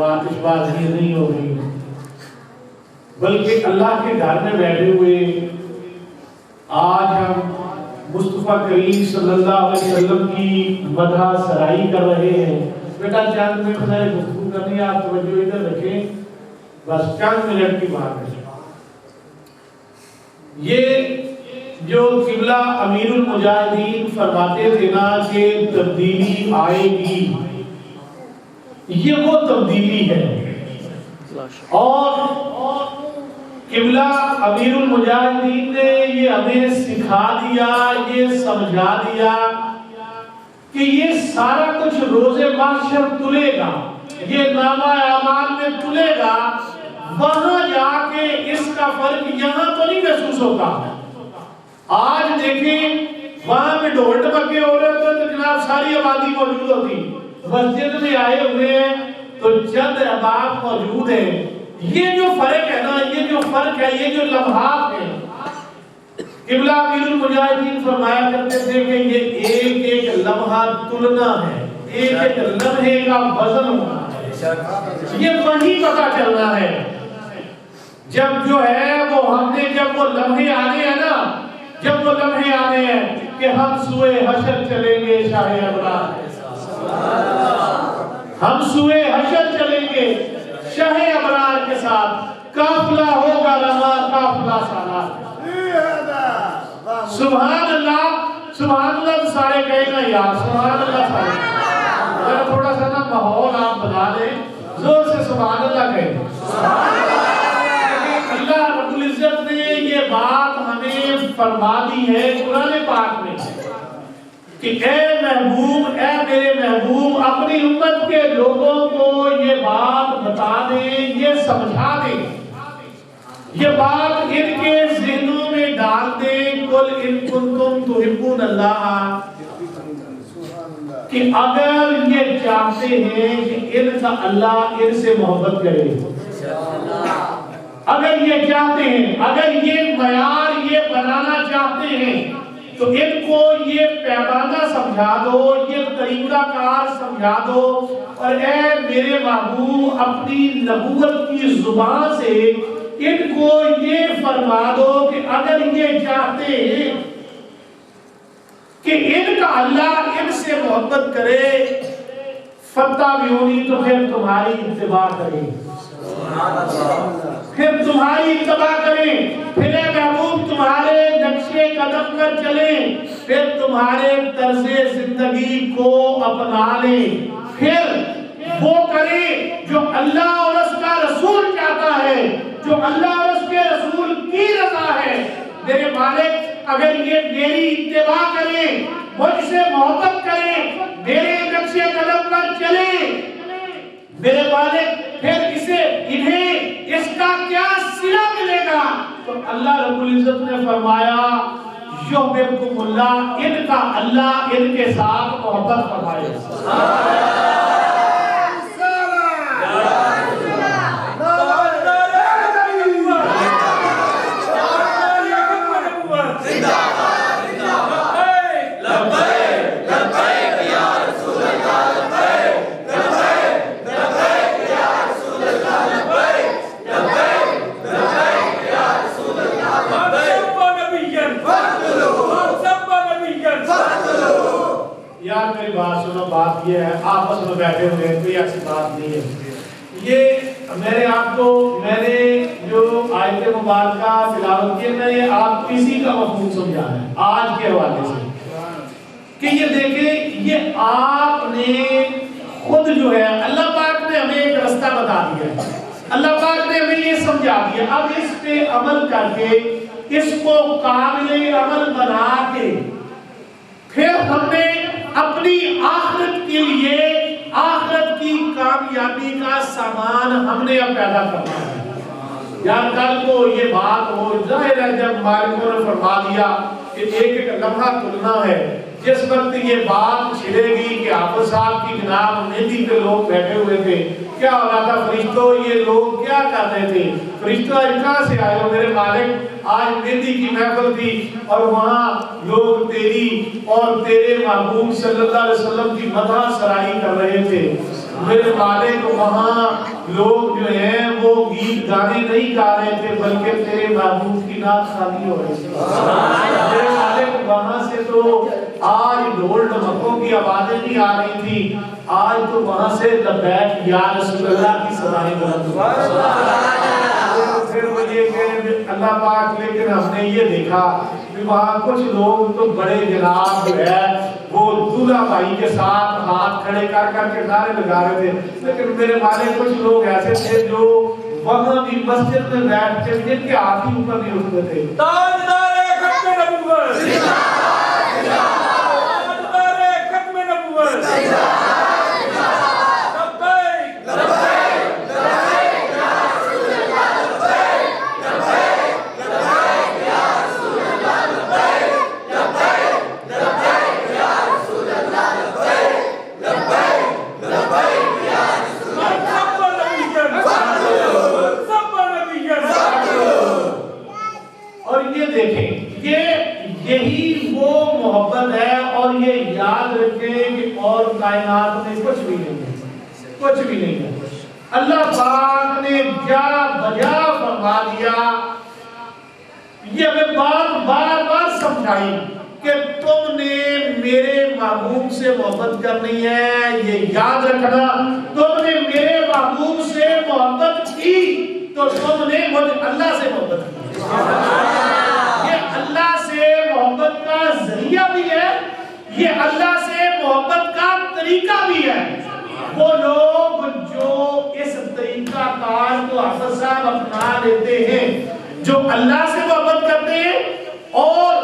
وہ آتش بازی نہیں ہو رہی، بلکہ اللہ کے گھر میں بیٹھے ہوئے آج ہم مصطفیٰ کریم صلی اللہ علیہ وسلم کی مدح سرائی کر رہے ہیں۔ بیٹا چند منٹ میں گفتگو کرنی ہے، آپ توجہ ادھر رکھیں، بس چند منٹ کی بات ہے۔ یہ جو قبلہ امیر المجاہدین فرماتے تھے نا کہ تبدیلی آئے گی، یہ وہ تبدیلی ہے، اور قبلہ امیر المجاہدین نے یہ ہمیں سکھا دیا، یہ سمجھا دیا کہ یہ سارا کچھ روز محشر تلے گا، یہ نامہ اعمال میں تلے گا، وہاں جا کے اس کا فرق یہاں تو نہیں محسوس ہوگا۔ آج دیکھیں وہاں پہ ڈھول ڈمکے ہو رہے ہوتے تو جناب ساری آبادی موجود ہوتی، مسجد میں آئے ہوئے ہیں تو چند احباب موجود ہیں۔ یہ جو فرق ہے نا، یہ جو فرق ہے، یہ جو لمحات ہیں، قبلہ امیر المجاہدین فرمایا کرتے تھے کہ یہ ایک ایک لمحہ تلنا ہے، ایک ایک لمحے کا وزن ہونا ہے، یہ وہی پتہ چلنا ہے۔ جب جو ہے وہ ہم نے جب وہ لمحے آنے ہیں نا، جب وہ لمحے آنے ہیں کہ ہم سوئے حشر چلیں گے شاہ ابرار، ہم سوئے حشر چلیں گے شاہ ابرار کے ساتھ، قافلہ ہوگا رہا قافلہ سالار۔ سبحان اللہ تو سارے کہیں گا یار، سبحان اللہ سارے، اگر تھوڑا سا نا ماحول آپ بنا دیں، زور سے سبحان اللہ کہیں۔ اللہ رب العزت نے یہ بات ہمیں فرما دی ہے قرآن پاک میں کہ اے محبوب، اے میرے محبوب، اپنی امت کے لوگوں کو یہ بات بتا دیں، یہ سمجھا دیں، یہ بات ان کے ذہنوں میں ڈال دیں، قل ان کنتم تحبون اللہ، کہ اگر یہ چاہتے ہیں کہ ان کا اللہ ان سے محبت کرے، اگر یہ چاہتے ہیں، اگر یہ معیار یہ بنانا چاہتے ہیں تو ان کو یہ پیمانہ سمجھا دو، یہ طریقہ کار سمجھا دو، اور اے میرے محبوب اپنی نبوت کی زبان سے ان کو یہ فرما دو کہ اگر یہ چاہتے ہیں کہ ان کا اللہ ان سے محبت کرے، فَاتَّبِعُونِی، تو پھر تمہاری اتباع کریں، پھر تمہاری اتباع کریں، پھر اے محبوب تمہارے نقشے قدم پر چلیں، پھر تمہارے طرز زندگی کو اپنا لیں، پھر وہ کریں جو اللہ اور اس کا رسول چاہتا ہے، جو اللہ اور اس کے رسول کی رضا ہے۔ میرے مالک اگر یہ میری اتباع کریں، مجھ سے محبت کریں، میرے نقشے قدم پر چلیں، میرے مالک پھر انہیں اس کا کیا صلہ ملے گا؟ تو اللہ رب العزت نے فرمایا یحببکم اللہ، ان کا اللہ ان کے ساتھ محبت فرمائے۔ یار میری بات سنو، بات یہ ہے آپس میں بیٹھے ہوئے ہیں، کوئی ایسی بات نہیں ہے۔ یہ میں نے جو آیت مبارکہ تلاوت کی ہے، یہ آپ کسی کا مفہوم سمجھا ہے آج کے حوالے سے، کہ یہ دیکھیں یہ آپ نے خود جو ہے اللہ پاک نے ہمیں ایک رستہ بتا دیا ہے، اللہ پاک نے ہمیں یہ سمجھا دیا، اب اس پہ عمل کر کے اس کو قابل عمل بنا کے پھر ہم نے اپنی آخرت کے لیے آخرت کی کامیابی کا سامان ہم نے اب پیدا کرنا ہے۔ یار کل کو یہ بات ہو، ظاہر ہے جب مالکوں نے فرما دیا کہ ایک ایک لمحہ تلنا ہے، جس وقت یہ بات چھڑے گی کہ حافظ صاحب کی جناب مہندی کے لوگ بیٹھے ہوئے تھے، کیا ہو رہا تھا فرشتوں، یہ لوگ کیا کر رہے تھے؟ فرشتوں کہاں سے آئے ہو میرے مالک؟ آج مہندی کی محفل تھی اور وہاں لوگ تیری اور تیرے محبوب صلی اللہ علیہ وسلم کی مدح سرائی کر رہے تھے۔ میرے مالک وہاں لوگ جو ہیں وہ گیت گانے نہیں گا رہے تھے بلکہ تیرے محبوب کی نعت خوانی ہو رہی تھی۔ میرے مالک وہاں سے تو آج ڈھول ڈھمکوں کی آوازیں نہیں آ رہی تھی، آج تو وہاں سے لبیک یا رسول اللہ کی صدائیں بلند پھر وہ یہ کہ اللہ پاک، لیکن ہم نے یہ دیکھا کہ وہاں کچھ لوگ تو بڑے جناب جو ہے وہ دولہا بھائی کے ساتھ ہاتھ کھڑے کر کر کے نعرے لگا رہے تھے، لیکن میرے مالک کچھ لوگ ایسے تھے جو وہاں بھی مسجد میں بیٹھ کے جن کے ہاتھ ہی اوپر نہیں اٹھتے تھے۔ تاجدار ختم نبوت، تاجدار ختم نبوت، لبیک لبیک لبیک یا رسول اللہ، لبیک لبیک لبیک یا رسول اللہ، لبیک لبیک لبیک یا رسول اللہ، لبیک لبیک لبیک یا رسول اللہ، سب نبی اور یہ دیکھیں یہی وہ محبت ہے، اور یہ یاد رکھیں کہ اور کائنات میں کچھ بھی نہیں ہے، کچھ بھی نہیں ہے۔ اللہ پاک نے جا بجا فرما دیا، یہ ہمیں بات بار بار سمجھائی کہ تم نے میرے محبوب سے محبت کرنی ہے، یہ یاد رکھنا، تم نے میرے محبوب سے محبت کی تو تم نے مجھے اللہ سے محبت کی۔ یہ اللہ سے محبت کا ذریعہ بھی ہے، یہ اللہ سے محبت کا طریقہ بھی ہے۔ وہ لوگ جو اس طریقہ کار کو حافظ صاحب اپنا لیتے ہیں، جو اللہ سے محبت کرتے ہیں اور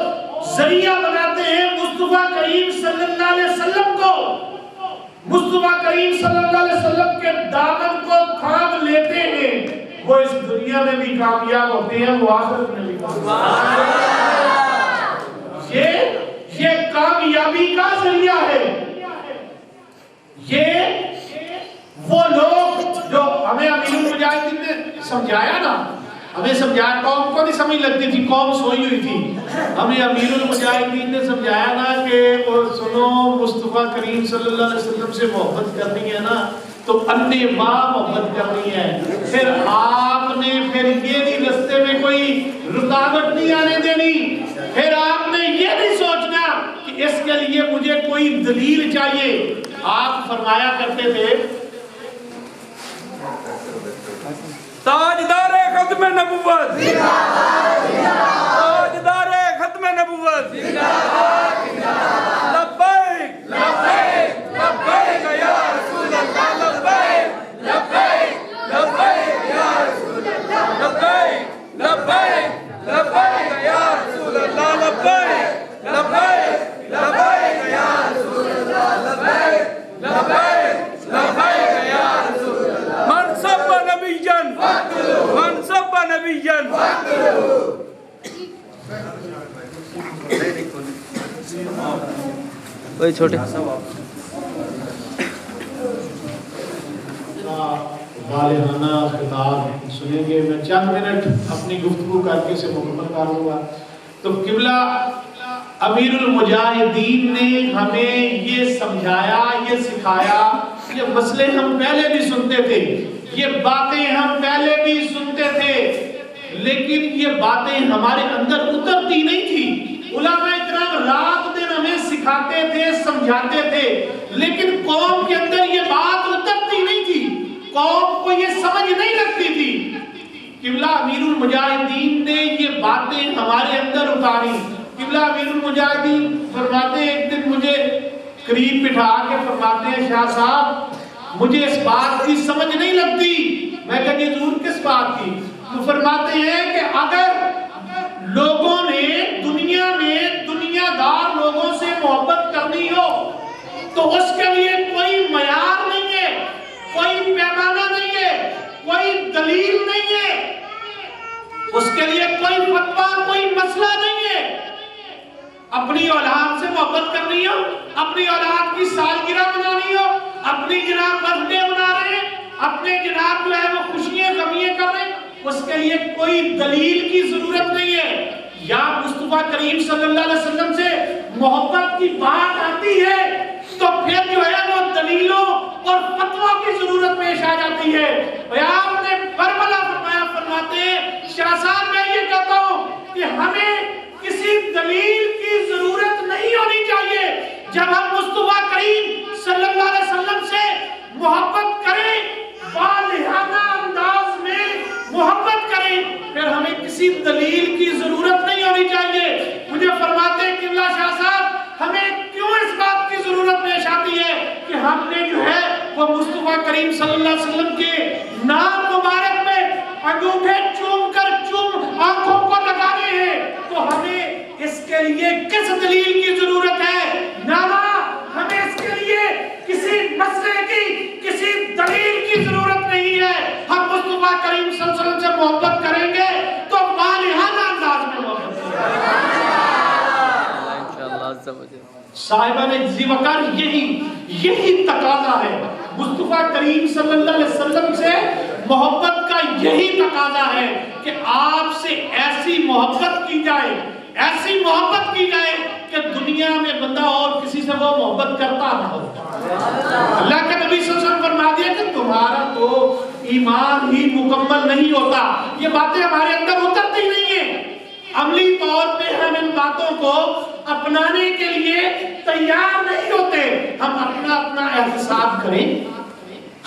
ذریعہ بناتے ہیں مصطفیٰ کریم صلی اللہ علیہ وسلم کو، مصطفیٰ کریم صلی اللہ علیہ وسلم کے دامن کو تھام لیتے ہیں، وہ اس دنیا میں بھی کامیاب ہوتے ہیں، وہ آخرت میں بھی کامیاب۔ یہ کامیابی کا ذریعہ ہے۔ یہ وہ لوگ جو ہمیں امیر المجاہدین نے سمجھایا نا، ہمیں سمجھایا، قوم کو نہیں سمجھ لگتی تھی، قوم سوئی ہوئی تھی، ہمیں امیر المجاہدین نے سمجھایا نا کہ وہ سنو مصطفیٰ کریم صلی اللہ علیہ وسلم سے محبت کرنی ہے نا تو انے ماں محبت کرنی ہے، پھر آپ نے پھر یہ نہیں رستے میں کوئی رکاوٹ نہیں آنے دینی، پھر آپ نے یہ نہیں سوچنا کہ اس کے لیے مجھے کوئی دلیل چاہیے۔ آپ فرمایا کرتے تھے تاجدار ختم نبوت، تاجدار ختم نبوت، لبیک لبیک لبیک یا رسول اللہ، لبیک لبیک لبیک یا رسول اللہ، لبیک لبیک لبیک یا رسول اللہ، لبیک لبیک لبیک یا رسول اللہ، لبیک لبیک لبیک یا رسول اللہ، من سب نبیًا من سب نبیًا وہی چھوٹے غالبانہ خطاب سنیں گے، میں چند منٹ اپنی گفتگو کر کے اسے مکمل کر لوں گا۔ تو قبلہ امیر المجاہدین نے ہمیں یہ سمجھایا، یہ سکھایا، یہ مسئلے ہم پہلے بھی سنتے تھے، یہ باتیں ہم پہلے بھی سنتے تھے، لیکن یہ باتیں ہمارے اندر اترتی نہیں تھی۔ علماء اکرام رات دن ہمیں سکھاتے تھے، سمجھاتے تھے، لیکن قوم کے اندر یہ بات اترتی نہیں تھی، قوم کو یہ سمجھ نہیں لگتی تھی۔ قبلہ امیر المجاہدین نے یہ باتیں ہمارے اندر اتاری۔ قبلہ امیر المجاہدین فرماتے ہیں، ایک دن مجھے قریب بٹھا کے فرماتے ہیں، شاہ صاحب مجھے اس بات کی سمجھ نہیں لگتی۔ میں کہا یہ ضرور کس بات کی؟ تو فرماتے ہیں کہ اگر لوگوں نے دنیا میں دنیا دار لوگوں سے محبت کرنی ہو تو اس کے لیے کوئی معیار نہیں ہے، کوئی پیمانہ نہیں ہے، کوئی دلیل نہیں ہے، اس کے لیے کوئی فتویٰ، کوئی مسئلہ نہیں ہے۔ اپنی اولاد سے محبت کرنی ہو، اپنی اولاد کی سالگرہ منانی ہو، اپنی جناب برتھ ڈے منا رہے ہیں، اپنے جناب جو ہے وہ خوشیاں غمیاں کر رہے ہیں، اس کے لیے کوئی دلیل کی ضرورت نہیں ہے۔ یا مصطفیٰ کریم صلی اللہ علیہ وسلم سے محبت کی بات آتی ہے تو پھر جو ہے وہ دلیلوں اور فتویٰ کی ضرورت پیش آ جاتی ہے۔ اور آپ نے برملا فرمایا، فرماتے شاہ صاحب میں یہ کہتا ہوں کہ ہمیں کسی دلیل کی ضرورت نہیں ہونی چاہیے جب ہم مصطفیٰ کریم صلی اللہ علیہ وسلم سے محبت کریں، والہانہ انداز میں محبت کریں، پھر ہمیں کسی دلیل کی ضرورت نہیں ہونی چاہیے۔ مجھے فرماتے ہیں قبلہ شاہ صاحب ہمیں کیوں اس بات کی ضرورت پیش آتی ہے کہ ہم نے جو ہے وہ مصطفیٰ کریم صلی اللہ علیہ وسلم کے نام مبارک میں انگوٹھے چوم کر آنکھوں کو لگانے ہیں، تو ہمیں اس کے لیے کس دلیل کی ضرورت ہے؟ نانا ہمیں اس کے لیے کسی مسئلے کی، کسی دلیل کی ضرورت نہیں ہے۔ ہم مصطفیٰ کریم صلی اللہ علیہ وسلم سے محبت کریں گے تو والہانہ انداز میں محبت کریں گے۔ صاحبان عزی وقار یہی تقاضا ہے، مصطفیٰ کریم صلی اللہ علیہ وسلم سے محبت کا یہی تقاضا ہے کہ آپ سے ایسی محبت کی جائے، ایسی محبت کی جائے کہ دنیا میں بندہ اور کسی سے وہ محبت کرتا نہ ہو۔ اللہ کے نبی صلی اللہ علیہ وسلم فرما دیا کہ تمہارا تو ایمان ہی مکمل نہیں ہوتا۔ یہ باتیں ہمارے اندر اترتی نہیں ہیں، عملی طور پہ ہم ان باتوں کو اپنانے کے لیے تیار نہیں ہوتے۔ ہم اپنا احتساب کریں،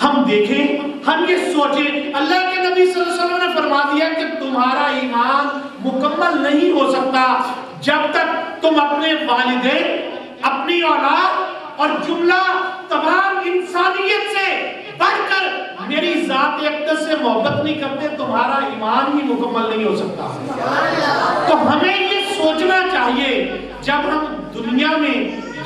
ہم دیکھیں، ہم یہ سوچیں۔ اللہ کے نبی صلی اللہ علیہ وسلم نے فرما دیا کہ تمہارا ایمان مکمل نہیں ہو سکتا جب تک تم اپنے والدین، اپنی اولاد اور جملہ تمام انسانیت سے بڑھ کر میری ذات اقدس سے محبت نہیں کرتے، تمہارا ایمان ہی مکمل نہیں ہو سکتا۔ تو ہمیں یہ سوچنا چاہیے جب ہم دنیا میں،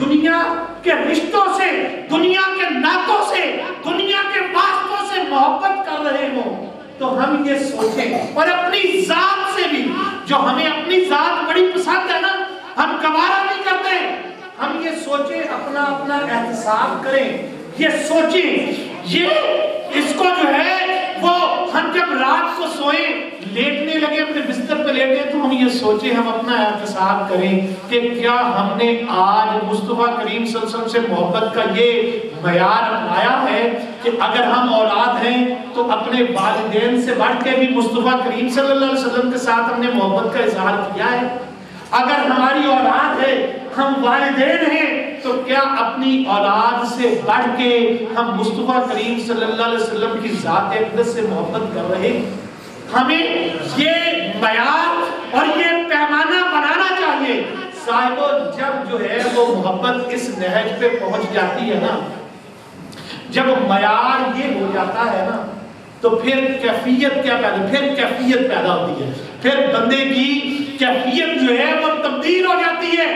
دنیا کے رشتوں سے، دنیا کے ناتوں سے، دنیا کے واسطوں سے محبت کر رہے ہوں تو ہم یہ سوچیں، اور اپنی ذات سے بھی، جو ہمیں اپنی ذات بڑی پسند ہے نا، ہم گوارا نہیں کرتے، ہم یہ سوچیں، اپنا احتساب کریں، یہ سوچیں، یہ اس کو جو ہے وہ ہم جب رات کو سوئیں، لیٹنے لگے، اپنے بستر پہ لیٹے، تو ہم یہ سوچیں، ہم اپنا احتساب کریں کہ کیا ہم نے آج مصطفیٰ کریم صلی اللہ علیہ وسلم سے محبت کا یہ معیار اپنایا ہے کہ اگر ہم اولاد ہیں تو اپنے والدین سے بڑھ کے بھی مصطفیٰ کریم صلی اللہ علیہ وسلم کے ساتھ ہم نے محبت کا اظہار کیا ہے؟ اگر ہماری اولاد ہے، ہم والدین ہیں، تو کیا اپنی اولاد سے بڑھ کے ہم مصطفیٰ کریم صلی اللہ علیہ وسلم کی ذات اقدس سے محبت کر رہے ہیں؟ ہمیں یہ معیار اور یہ پیمانہ بنانا چاہیے۔ صاحبو جب جو ہے وہ محبت اس نہج پہ پہنچ جاتی ہے نا، جب معیار یہ ہو جاتا ہے نا، تو پھر کیفیت کیا پیدا ہوتی ہے، پھر بندے کی کیفیت جو ہے وہ تبدیل ہو جاتی ہے،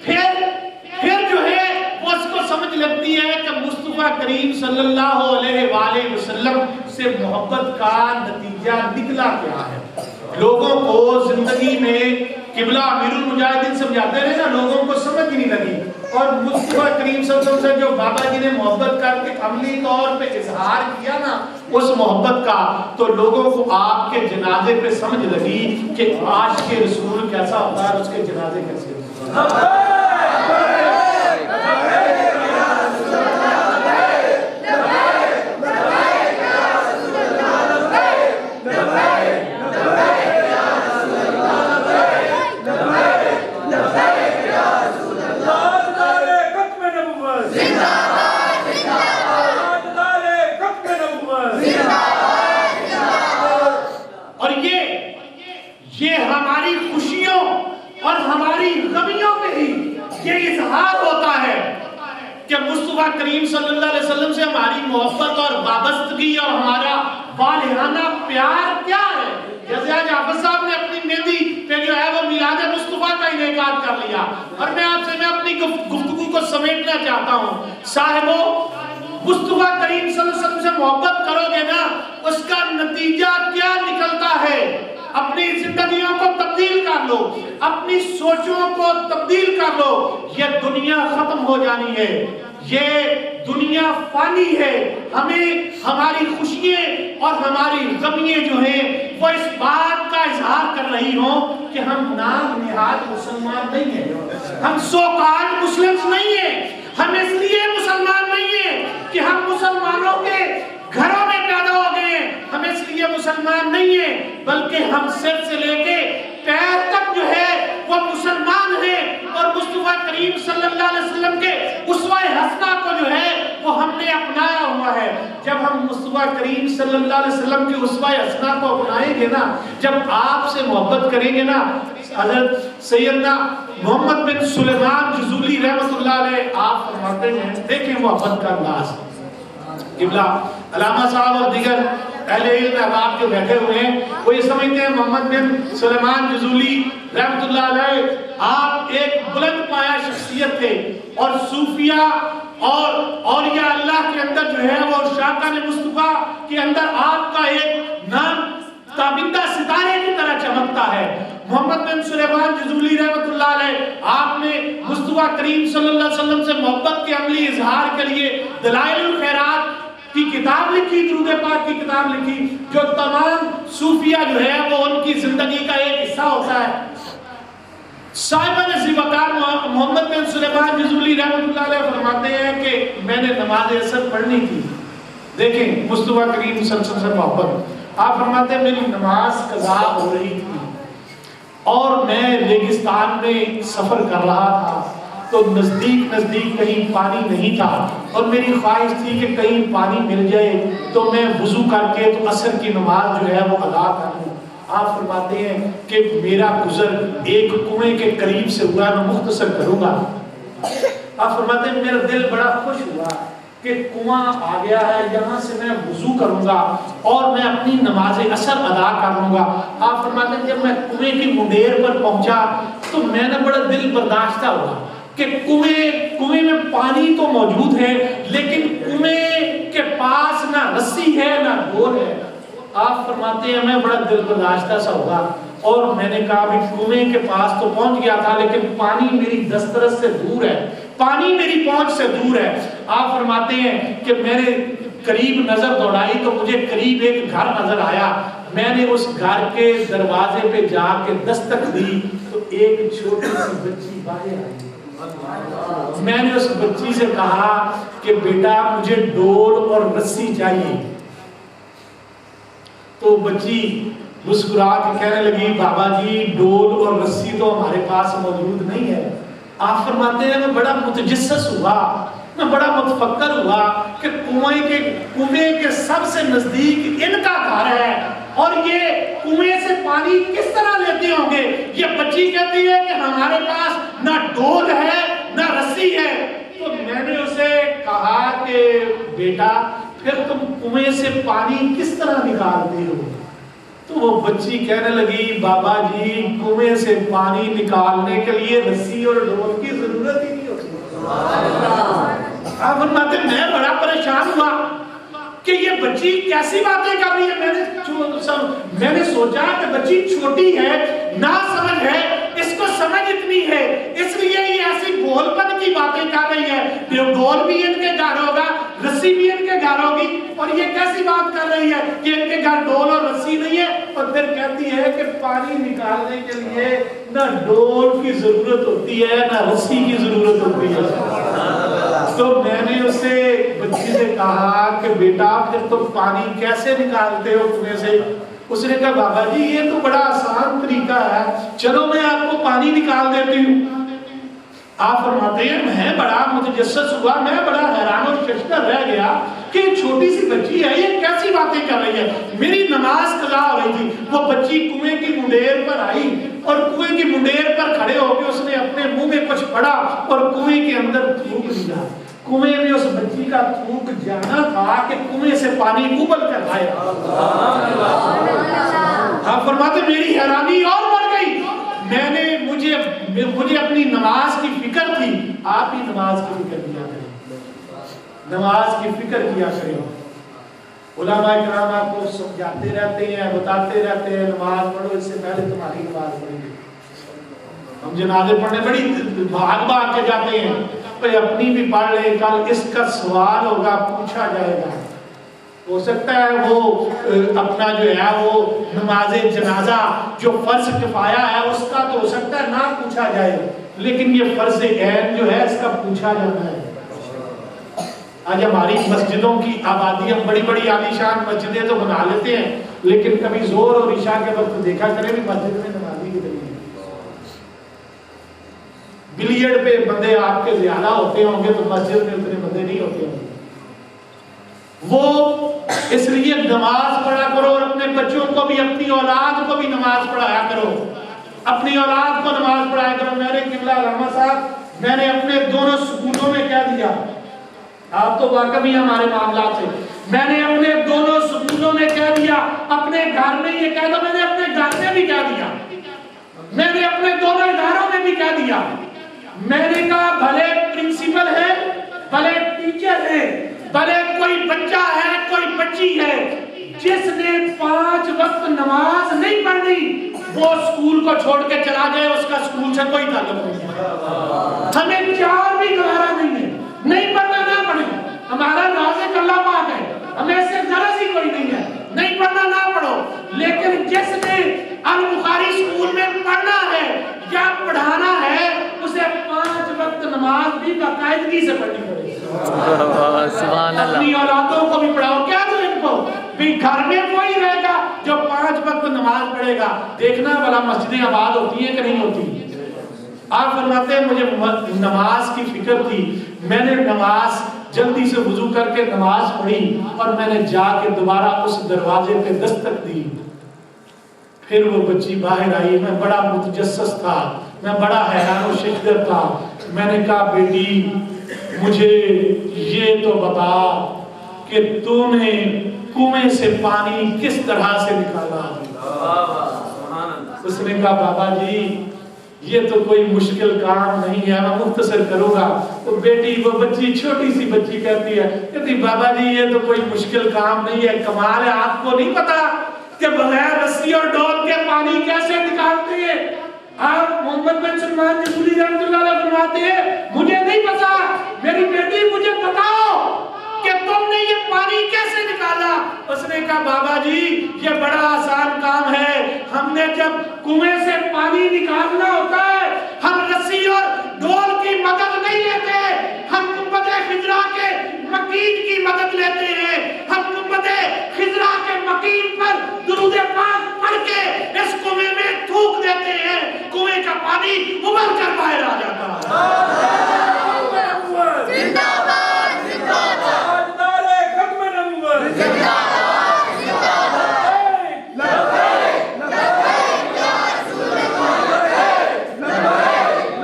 پھر جو ہے وہ اس کو سمجھ لگتی ہے کہ مصطفیٰ کریم صلی اللہ علیہ وآلہ وسلم سے محبت کا نتیجہ نکلا کیا ہے۔ لوگوں کو زندگی میں قبلہ امیر المجاہدین سمجھاتے رہے نا، لوگوں کو سمجھ نہیں لگی، اور مصطفیٰ کریم صلی اللہ علیہ وسلم سے جو بابا جی نے محبت کر کے عملی طور پہ اظہار کیا نا اس محبت کا، تو لوگوں کو آپ کے جنازے پہ سمجھ لگی کہ عاشق رسول کیسا ہوتا ہے، اس کے جنازے کیسے ہوتا ہے۔ یہ ہماری خوشیوں اور ہماری غمیوں میں ہی یہ اظہار ہوتا ہے کہ مصطفیٰ کریم صلی اللہ علیہ وسلم سے ہماری محبت اور وابستگی اور ہمارا والہانہ پیار کیا ہے۔ جیسے آج حافظ صاحب نے اپنی مہندی پہ جو ہے وہ میلاد مصطفیٰ کا انعقاد کر لیا، اور میں آپ سے اپنی گفتگو کو سمیٹنا چاہتا ہوں۔ صاحبو مصطفیٰ کریم صلی اللہ علیہ وسلم سے محبت کرو گے نا، اس کا نتیجہ کیا نکلتا ہے؟ اپنی زندگیوں کو تبدیل کر لو، اپنی سوچوں کو تبدیل کر لو۔ یہ دنیا ختم ہو جانی ہے، یہ دنیا فانی ہے، ہمیں ہماری خوشیاں اور ہماری غمیاں جو ہیں وہ اس بات کا اظہار کر رہی ہوں کہ ہم نام نہاد مسلمان نہیں ہیں، ہم سو کالڈ مسلمز نہیں ہیں، ہم اس لیے مسلمان نہیں ہیں کہ ہم مسلمانوں کے گھروں میں پیدا ہو گئے ہیں، یہ مسلمان نہیں ہے، بلکہ ہم سر سے لے کے پیر تک جو ہے وہ مسلمان ہیں، اور مصطفیٰ کریم صلی اللہ علیہ وسلم کے اسوہ حسنہ کو جو ہے وہ ہم نے اپنایا ہوا ہے۔ جب ہم مصطفیٰ کریم صلی اللہ علیہ وسلم کے اسوہ حسنہ کو اپنائیں گے نا، جب آپ سے محبت کریں گے نا، حضرت سیدنا محمد بن سلیمان جزولی رحمۃ اللہ علیہ آپ فرماتے ہیں، دیکھیں محبت کا انداز۔ قبلہ علامہ صاحب اور دیگر اہل علم احباب جو بیٹھے ہوئے ہیں وہ یہ سمجھتے ہیں محمد بن سلیمان جزولی رحمۃ اللہ علیہ آپ ایک بلند پایہ شخصیت تھے، اور صوفیہ اور اولیاء اللہ کے اندر جو ہے وہ شاکان مصطفیٰ کے اندر آپ کا ایک نام تابندہ ستارے کی طرح چمکتا ہے۔ محمد بن سلیمان جزولی رحمۃ اللہ علیہ آپ نے مصطفیٰ کریم صلی اللہ علیہ وسلم سے محبت کے عملی اظہار کے لیے دلائل الخیرات کی کتاب لکھی، درود پاک کی کتاب لکھی، جو تمام صوفیہ جو ہے وہ ان کی زندگی کا ایک حصہ ہوتا ہے۔ صاحبان ذی وقار محمد بن سلیمان جزولی رحمۃ اللہ علیہ فرماتے ہیں کہ میں نے نماز عصر پڑھنی تھی، دیکھیں مصطفیٰ کریم صلی اللہ علیہ وسلم سے محبت، آپ فرماتے ہیں میری نماز قضا ہو رہی تھی اور میں ریگستان میں سفر کر رہا تھا، تو نزدیک کہیں پانی نہیں تھا، اور میری خواہش تھی کہ کہیں پانی مل جائے تو میں وضو کر کے تو عصر کی نماز جو ہے وہ ادا کر لوں۔ آپ فرماتے ہیں کہ میرا گزر ایک کنویں کے قریب سے ہوا، میں مختصر کروں گا۔ آپ فرماتے ہیں میرا دل بڑا خوش ہوا کہ کنواں آ گیا ہے، یہاں سے میں وضو کروں گا اور میں اپنی نماز عصر ادا کر لوں گا۔ آپ فرماتے ہیں جب میں کنویں کی منڈیر پر پہنچا تو میں نے بڑا دل برداشتہ ہوا کہ کنویں میں پانی تو موجود ہے، لیکن کنویں کے پاس نہ رسی ہے نہ ڈور ہے۔ آپ فرماتے ہیں میں بڑا دل برداشتہ سا ہوا، اور میں نے کہا بھی کنویں کے پاس تو پہنچ گیا تھا، لیکن پانی میری دسترس سے دور ہے، پانی میری پہنچ سے دور ہے۔ آپ فرماتے ہیں کہ میں نے قریب نظر دوڑائی تو مجھے قریب ایک گھر نظر آیا، میں نے اس گھر کے دروازے پہ جا کے دستک دی تو ایک چھوٹی سی بچی باہر آئی۔ میں نے اس بچی سے کہا کہ بیٹا مجھے ڈول اور رسی چاہیے، تو بچی مسکرا کے کہنے لگی بابا جی ڈول اور رسی تو ہمارے پاس موجود نہیں ہے۔ آپ فرماتے ہیں میں بڑا متجسس ہوا، میں بڑا متفکر ہوا کہ کنویں کے سب سے نزدیک ان کا گھر ہے، اور یہ کنویں سے پانی کس طرح لیتے ہوں گے؟ یہ بچی کہتی ہے کہ ہمارے پاس نہ ڈول ہے نہ رسی ہے۔ تو میں نے اسے کہا کہ بیٹا پھر تم کنویں سے پانی کس طرح نکالتے ہو؟ تو وہ بچی کہنے لگی بابا جی کنویں سے پانی نکالنے کے لیے رسی اور ڈول کی ضرورت ہی نہیں ہوتی۔ آپ فرماتے میں بڑا پریشان ہوا کہ یہ بچی کیسی باتیں کر رہی ہے۔ میں نے سوچا کہ بچی چھوٹی ہے، نا سمجھ ہے، اس کو سمجھ اتنی ہے، اس لیے یہ ایسی بول پن کی باتیں کر رہی ہے، ڈول بھی ان کے گھر ہوگا، رسی بھی ان کے گھر ہوگی، اور یہ کیسی بات کر رہی ہے کہ ان کے گھر ڈول اور رسی نہیں ہے، اور پھر کہتی ہے کہ پانی نکالنے کے لیے نہ ڈول کی ضرورت ہوتی ہے نہ رسی کی ضرورت ہوتی ہے۔ تو میں نے اسے بچی سے کہا کہ بیٹا پھر تم پانی کیسے نکالتے ہو کنویں سے؟ اس نے کہا بابا جی یہ تو بڑا آسان طریقہ ہے، چلو میں آپ کو پانی نکال دیتی ہوں۔ آپ فرماتے ہیں میں بڑا متجسس ہوا، میں بڑا حیران اور ششدر رہ گیا کہ چھوٹی سی بچی ہے، یہ کیسی باتیں کر رہی ہے۔ میری نماز قضا ہو رہی تھی، وہ بچی کنویں کی منڈیر پر آئی، اور کنویں کی منڈیر پر کھڑے ہو کے اس نے اپنے منہ میں کچھ پڑا اور کنویں کے اندر تھوک دیا۔ کنویں میں اس بچی کا تھوک جانا تھا کہ کنویں سے پانی ابل کر آیا۔ آپ فرماتے میری حیرانی اور بڑھ گئی، مجھے اپنی نماز کی فکر تھی۔ آپ ہی نماز کی فکر کیا کریں، نماز کی فکر کیا کریں۔ علماء کرام آپ کو سمجھاتے رہتے ہیں، بتاتے رہتے ہیں نماز پڑھو، اس سے پہلے تمہاری نماز پڑھیں گے۔ ہم جنازے پڑھنے بڑی بھاگ بھاگ کے جاتے ہیں، پہ اپنی بھی پڑھ لیں، کل اس کا سوال ہوگا، پوچھا جائے گا۔ ہو سکتا ہے وہ اپنا جو ہے وہ نماز جنازہ جو فرض کفایہ ہے اس کا تو ہو سکتا ہے نہ پوچھا جائے، لیکن یہ فرض عین جو ہے اس کا پوچھا جانا ہے۔ آج ہماری مسجدوں کی آبادی، ہم بڑی بڑی عالیشان مسجدیں تو بنا لیتے ہیں، لیکن کبھی زور اور عشاء کے وقت دیکھا کریں بھی مسجد میں نمازی کی نہیں ہے۔ بلیئرڈ پہ بندے آپ کے زیادہ ہوتے ہوں گے تو مسجد میں اتنے بندے نہیں ہوتے ہوں گے۔ وہ اس لیے نماز پڑھا کرو اور اپنے بچوں کو بھی، اپنی اولاد کو بھی نماز پڑھایا کرو، اپنی اولاد کو نماز پڑھایا کرو۔ میں نے قبلہ علامہ صاحب، میں نے اپنے دونوں سکولوں میں کہہ دیا، آپ تو واقف ہی ہمارے معاملات سے، میں نے اپنے دونوں سکولوں میں کہہ دیا، اپنے گھر میں یہ کہہ دو، میں نے اپنے گھر میں بھی کہہ دیا، میں نے اپنے دونوں اداروں میں بھی کہہ دیا، میں نے کہا بھلے پرنسپل ہے، بھلے ٹیچر ہے، بھلے کوئی بچہ ہے، کوئی بچی ہے، جس نے 5 وقت نماز نہیں پڑھنی وہ اسکول کو چھوڑ کے چلا جائے، اس کا اسکول سے کوئی تعلق نہیں ہے۔ ہمیں 4 بھی گوارا نہیں ہے، نہیں پڑھنا نہ پڑھے، ہمارا رازق اللہ پاک ہے، ہمیں اس سے غرض ہی کوئی نہیں ہے، نہیں پڑھنا نہ پڑھو، لیکن جس نے البخاری اسکول میں پڑھنا ہے یا پڑھانا ہے اسے 5 وقت نماز بھی باقاعدگی سے پڑھنی پڑے۔ اپنی اولادوں کو بھی پڑھاؤ، کیا تو ان کو بھی گھر میں کوئی رہے گا جو 5 وقت نماز پڑھے گا، دیکھنا بھلا مسجدیں آباد ہوتی ہیں کہ نہیں ہوتی۔ آپ فرماتے ہیں مجھے نماز کی فکر تھی، میں نے نماز جلدی سے وضو کر کے نماز پڑھی اور میں نے جا کے دوبارہ اس دروازے پہ دستک دی، پھر وہ بچی باہر آئی، میں بڑا متجسس تھا، میں بڑا حیران و شکر تھا، میں نے کہا بیٹی مجھے یہ تو بتا کہ تو نے کنویں سے پانی کس طرح سے نکالا؟ اس نے کہا بابا جی یہ تو کوئی مشکل کام نہیں ہے، میں مختصر کروں گا۔ تو بیٹی، وہ بچی، چھوٹی سی بچی کہتی ہے، کہتی بابا جی یہ تو کوئی مشکل کام نہیں ہے، کمال ہے، آپ کو نہیں پتا کہ بغیر رسی اور ڈول کے پانی کیسے نکالتے ہیں؟ آپ محمد بن سلمان جزولی رحمۃ اللہ علیہ فرماتے ہیں مجھے نہیں پتا، میری بیٹی مجھے بتاؤ کہ تم نے یہ پانی کیسے نکالا؟ اس نے کہا بابا جی یہ بڑا آسان کام ہے، ہم نے جب کنویں سے پانی نکالنا ہوتا ہے ہم رسی اور ڈول کی مدد نہیں لیتے، ہم گنبد خضرا کے مکین کی مدد لیتے ہیں، ہم گنبد خضرا کے مکین پر درود پاک پڑھ کے اس کنویں میں تھوک دیتے ہیں، کنویں کا پانی ابل کر باہر آ جاتا ہے۔ زندہ باد، زندہ باد، نعرہ ختم نبوت، زندہ باد، زندہ باد، لبیک لبیک یا رسول اللہ، لبیک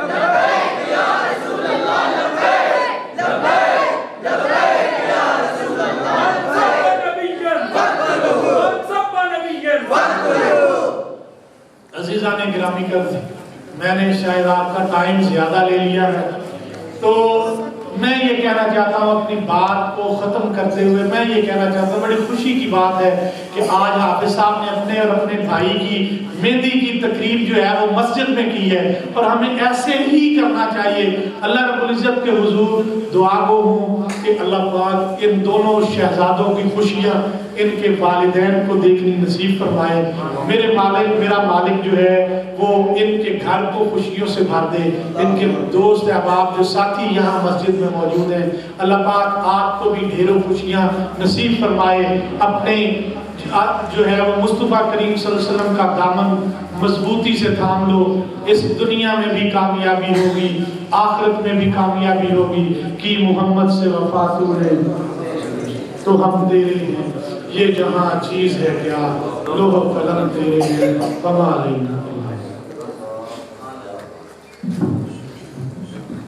لبیک یا رسول اللہ، لبیک لبیک لبیک یا رسول اللہ، سب نبیین وقتلو، سب نبیین وقتلو۔ عزیزان گرامی کرد، میں نے شاید آپ کا ٹائم زیادہ لے لیا ہے، تو میں یہ کہنا چاہتا ہوں اپنی بات کو ختم کرتے ہوئے، میں یہ کہنا چاہتا ہوں بڑی خوشی کی بات ہے کہ آج حافظ صاحب نے اپنے اور اپنے بھائی کی مہندی کی تقریب جو ہے وہ مسجد میں کی ہے، اور ہمیں ایسے ہی کرنا چاہیے۔ اللہ رب العزت کے حضور دعا گو ہوں کہ اللہ پاک ان دونوں شہزادوں کی خوشیاں ان کے والدین کو دیکھنی نصیب فرمائے۔ میرا مالک جو ہے وہ ان کے گھر کو خوشیوں سے بھر دے، ان کے دوست احباب جو ساتھی یہاں مسجد میں موجود ہیں، اللہ پاک آپ کو بھی ڈھیروں خوشیاں نصیب فرمائے۔ اپنے جو ہے وہ مصطفیٰ کریم صلی اللہ علیہ وسلم کا دامن مضبوطی سے تھام لو، اس دنیا میں بھی کامیابی ہوگی، آخرت میں بھی کامیابی ہوگی۔ کہ محمد سے وفا تو ہے تو ہم تیرے ہیں، یہ جہاں چیز ہے کیا، لوح قلم تیرے ہیں، فما علینا۔